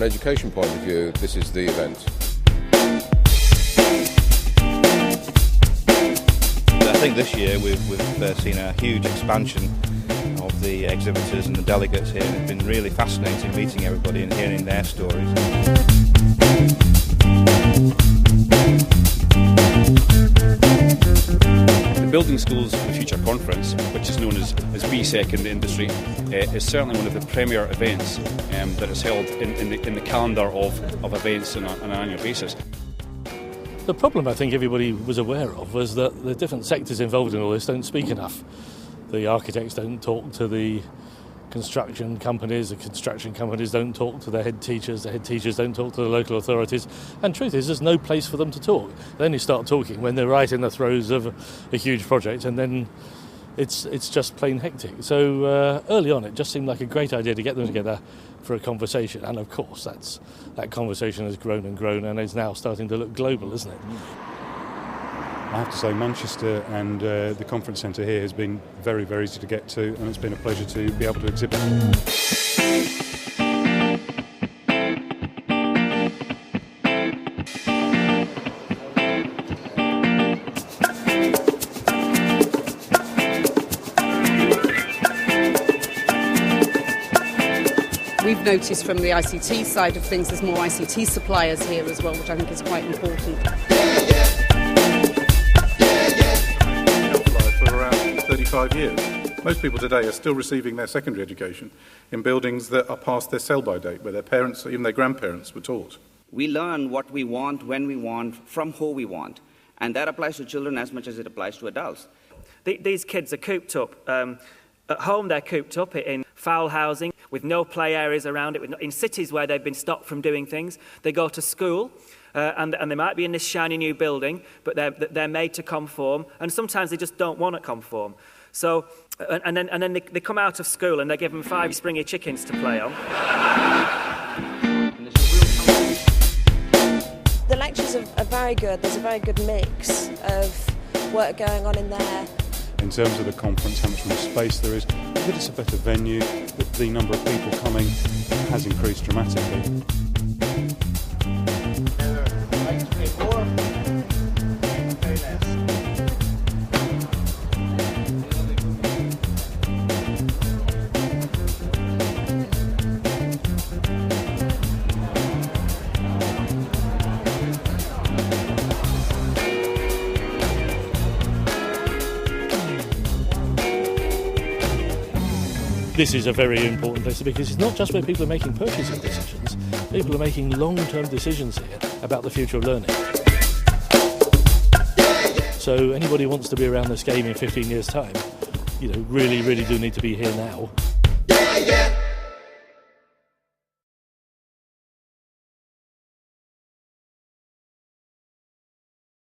an education point of view, this is the event. I think this year we've seen a huge expansion of the exhibitors and the delegates here, and it's been really fascinating meeting everybody and hearing their stories. The Building Schools for the Future Conference, which is known as BSEC in the industry, is certainly one of the premier events that is held in the calendar of events on an annual basis. The problem I think everybody was aware of was that the different sectors involved in all this don't speak enough. The architects don't talk to the construction companies don't talk to the head teachers don't talk to the local authorities, and truth is there's no place for them to talk. They only start talking when they're right in the throes of a huge project, and then it's just plain hectic. So early on it just seemed like a great idea to get them together for a conversation, and of course that conversation has grown and is now starting to look global, isn't it? I have to say Manchester and the conference centre here has been very, very easy to get to, and it's been a pleasure to be able to exhibit. We've noticed from the ICT side of things there's more ICT suppliers here as well, which I think is quite important. For around 35 years. Most people today are still receiving their secondary education in buildings that are past their sell-by date, where their parents or even their grandparents were taught. We learn what we want, when we want, from who we want. And that applies to children as much as it applies to adults. These kids are cooped up. At home, they're cooped up in foul housing with no play areas around it, in cities where they've been stopped from doing things. They go to school, and they might be in this shiny new building, but they're made to conform, and sometimes they just don't want to conform. So, and then they come out of school and they're given 5 springy chickens to play on. The lectures are very good. There's a very good mix of work going on in there. In terms of the conference, how much more space there is, that it's a better venue, that the number of people coming has increased dramatically. This is a very important place because it's not just where people are making purchasing decisions, people are making long-term decisions here about the future of learning. So anybody who wants to be around this game in 15 years' time, really, really do need to be here now.